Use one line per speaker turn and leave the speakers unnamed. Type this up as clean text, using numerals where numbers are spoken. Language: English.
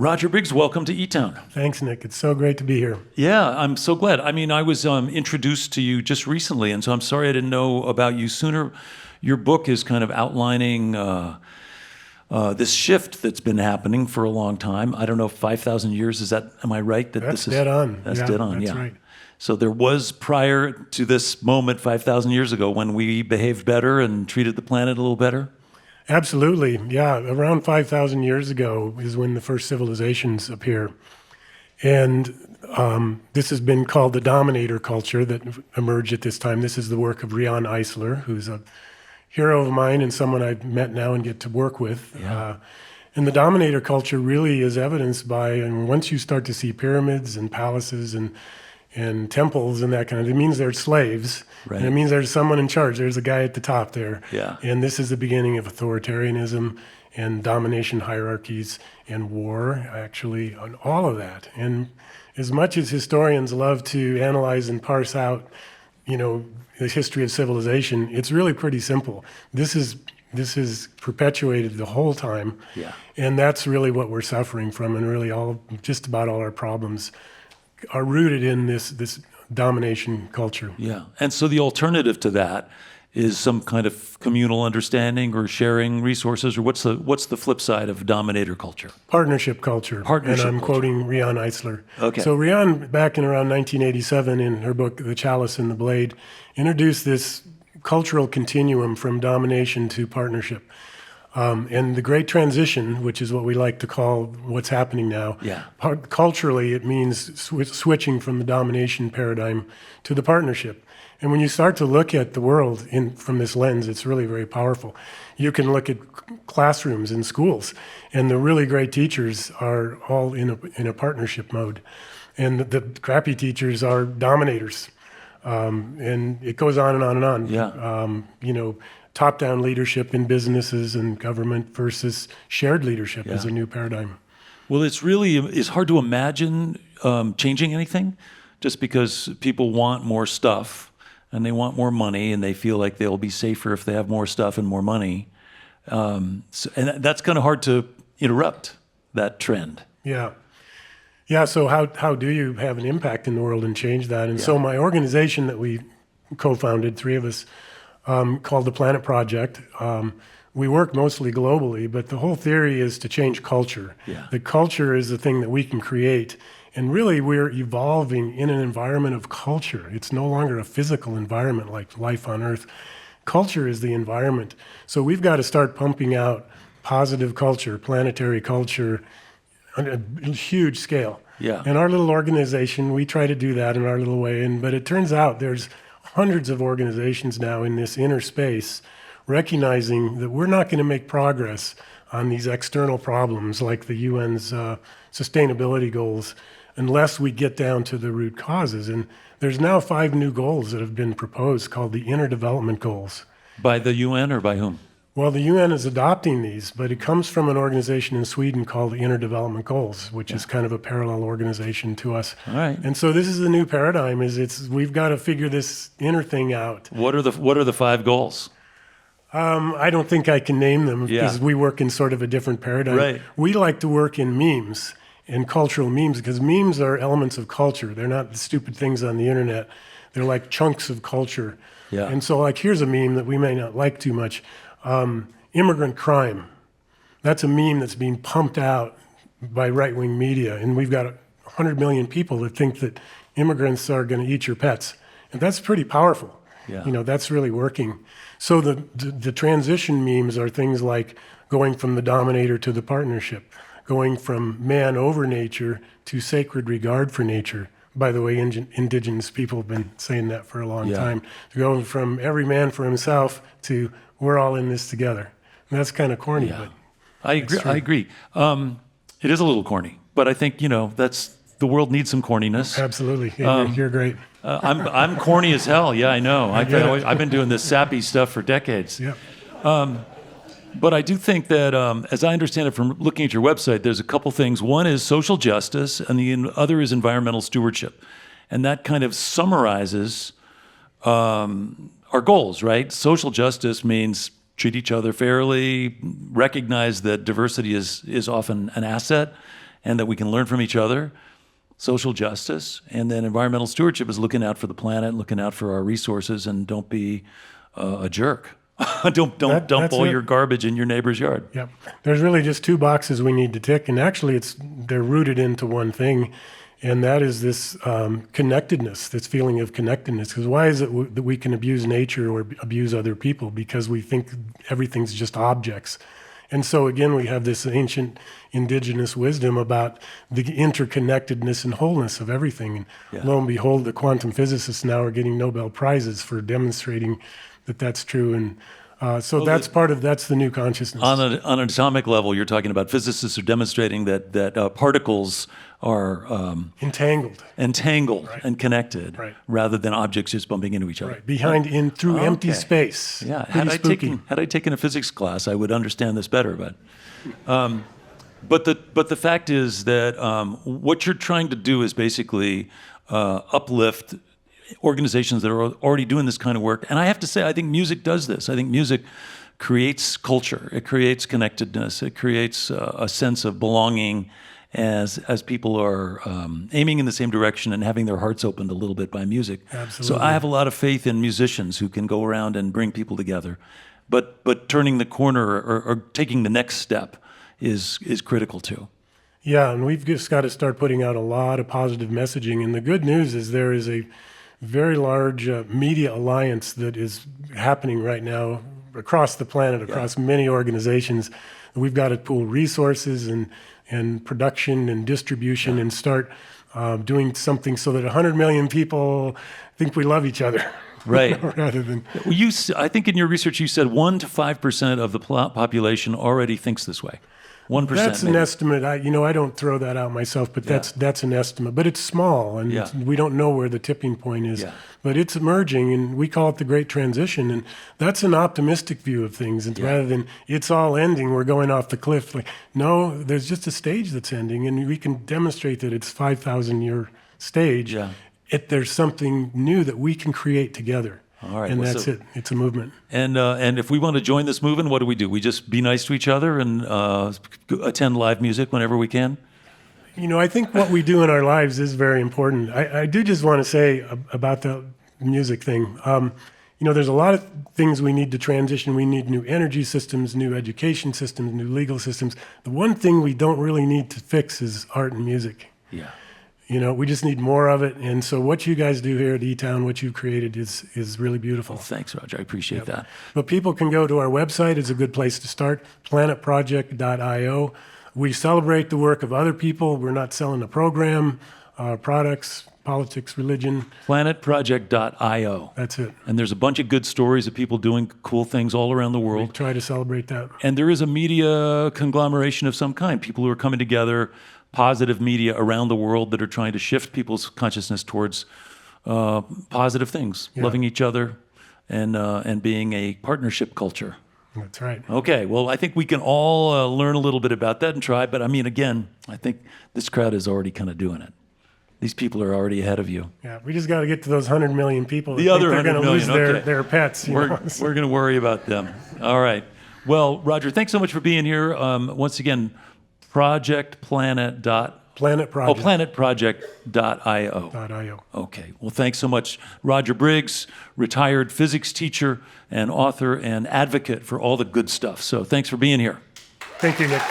Roger Briggs, welcome to eTown.
Thanks, Nick. It's so great to be here.
Yeah, I'm so glad. I mean, I was introduced to you just recently, and so I'm sorry I didn't know about you sooner. Your book is kind of outlining this shift that's been happening for a long time. I don't know, 5,000 years, am I right?
That's dead on.
That's dead on,
that's
yeah.
Right.
So there was, prior to this moment 5,000 years ago, when we behaved better and treated the planet a little better?
Absolutely, yeah. Around 5,000 years ago is when the first civilizations appear. And this has been called the dominator culture that emerged at this time. This is the work of Rian Eisler, who's a hero of mine and someone I've met now and get to work with.
Yeah.
And the dominator culture really is evidenced by, and once you start to see pyramids and palaces and temples and that kind of thing, it means they're slaves.
Right.
And it means there's someone in charge. There's a guy at the top there.
Yeah.
And this is the beginning of authoritarianism and domination hierarchies and war, actually, on all of that. And as much as historians love to analyze and parse out, the history of civilization, it's really pretty simple. This is perpetuated the whole time.
Yeah.
And that's really what we're suffering from, and really just about all our problems are rooted in this domination culture.
Yeah, and so the alternative to that is some kind of communal understanding or sharing resources, or what's the flip side of dominator culture?
Partnership culture.
Partnership
and I'm
culture.
quoting Rian Eisler.
Okay.
So Rian, back in around 1987, in her book The Chalice and the Blade, introduced this cultural continuum from domination to partnership. And the Great Transition, which is what we like to call what's happening now,
Yeah.
Culturally, it means switching from the domination paradigm to the partnership. And when you start to look at the world from this lens, it's really very powerful. You can look at classrooms in schools, and the really great teachers are all in a partnership mode. And the crappy teachers are dominators. And it goes on and on and on.
Yeah.
Top-down leadership in businesses and government versus shared leadership is a new paradigm.
Well, it's hard to imagine changing anything, just because people want more stuff and they want more money and they feel like they'll be safer if they have more stuff and more money. And that's kind of hard to interrupt that trend.
Yeah. Yeah, so how do you have an impact in the world and change that? And so my organization that we co-founded, three of us, called the Planet Project. We work mostly globally, but the whole theory is to change culture.
Yeah.
The culture is the thing that we can create. And really, we're evolving in an environment of culture. It's no longer a physical environment like life on Earth. Culture is the environment. So we've got to start pumping out positive culture, planetary culture, on a huge scale.
Yeah.
In our little organization, we try to do that in our little way. But it turns out there's hundreds of organizations now in this inner space recognizing that we're not going to make progress on these external problems like the UN's sustainability goals unless we get down to the root causes. And there's now 5 new goals that have been proposed called the Inner Development Goals.
By the UN or by whom?
Well, the UN is adopting these, but it comes from an organization in Sweden called the Inner Development Goals, which is kind of a parallel organization to us.
All right.
And so this is the new paradigm: we've got to figure this inner thing out.
What are the 5 goals?
I don't think I can name them because we work in sort of a different paradigm.
Right.
We like to work in memes and cultural memes because memes are elements of culture. They're not the stupid things on the internet. They're like chunks of culture.
Yeah.
And so, like, here's a meme that we may not like too much. Immigrant crime. That's a meme that's being pumped out by right-wing media. And we've got 100 million people that think that immigrants are going to eat your pets. And that's pretty powerful.
Yeah.
That's really working. So the transition memes are things like going from the dominator to the partnership, going from man over nature to sacred regard for nature. By the way, indigenous people have been saying that for a long time. To go from every man for himself to we're all in this together. And that's kind of corny, but
I agree. It is a little corny, but I think that's the world needs some corniness.
Absolutely. You're great.
I'm corny as hell. Yeah, I know. I've been doing this sappy stuff for decades.
Yeah.
But I do think that, as I understand it from looking at your website, there's a couple things. One is social justice, and the other is environmental stewardship. And that kind of summarizes our goals, right? Social justice means treat each other fairly, recognize that diversity is often an asset, and that we can learn from each other. Social justice, and then environmental stewardship is looking out for the planet, looking out for our resources, and don't be a jerk. don't dump all your garbage in your neighbor's yard.
Yep. There's really just two boxes we need to tick, and actually they're rooted into one thing, and that is this connectedness, this feeling of connectedness. Because why is it that we can abuse nature or abuse other people? Because we think everything's just objects. And so again, we have this ancient indigenous wisdom about the interconnectedness and wholeness of everything. And lo and behold, the quantum physicists now are getting Nobel Prizes for demonstrating that that's true. And that's the new consciousness.
On an atomic level, you're talking about physicists are demonstrating that particles are
entangled right.
and connected,
right.
rather than objects just bumping into each other.
Right, through empty space.
Yeah, had I taken a physics class, I would understand this better. But the fact is that what you're trying to do is basically uplift organizations that are already doing this kind of work. And I have to say, I think music does this. I think music creates culture. It creates connectedness. It creates a sense of belonging as people are aiming in the same direction and having their hearts opened a little bit by music.
Absolutely.
So I have a lot of faith in musicians who can go around and bring people together. But turning the corner or taking the next step is critical too.
Yeah, and we've just got to start putting out a lot of positive messaging. And the good news is there is a very large media alliance that is happening right now across the planet, across many organizations. We've got to pool resources and production and distribution and start doing something so that 100 million people think we love each other.
Right.
Rather than...
I think in your research you said 1 to 5% of the population already thinks this way. 1%.
That's
maybe.
an estimate. I don't throw that out myself, but that's an estimate. But it's small, and we don't know where the tipping point is. Yeah. But it's emerging, and we call it the Great Transition. And that's an optimistic view of things. And rather than it's all ending, we're going off the cliff. Like, no, there's just a stage that's ending, and we can demonstrate that it's 5,000-year stage. Yeah. There's something new that we can create together.
All right,
and that's it. It's a movement.
And if we want to join this movement, what do? We just be nice to each other and attend live music whenever we can?
I think what we do in our lives is very important. I do just want to say about the music thing. There's a lot of things we need to transition. We need new energy systems, new education systems, new legal systems. The one thing we don't really need to fix is art and music.
Yeah.
We just need more of it. And so what you guys do here at eTown, what you've created is really beautiful.
Well, thanks, Roger. I appreciate that.
But people can go to our website. It's a good place to start, planetproject.io. We celebrate the work of other people. We're not selling a program, products, politics, religion.
Planetproject.io.
That's it.
And there's a bunch of good stories of people doing cool things all around the world.
We try to celebrate that.
And there is a media conglomeration of some kind, people who are coming together, positive media around the world that are trying to shift people's consciousness towards positive things, loving each other and being a partnership culture.
That's right.
Okay, well, I think we can all learn a little bit about that and try. But I mean, again, I think this crowd is already kind of doing it. These people are already ahead of you.
Yeah, we just got to get to those 100 million people.
The other 100
million. They're going to lose their pets.
We're going to worry about them. All right. Well, Roger, thanks so much for being here. Once again, planetproject.io.
Planetproject.io.
Okay. Well, thanks so much. Roger Briggs, retired physics teacher and author and advocate for all the good stuff. So thanks for being here.
Thank you, Nick.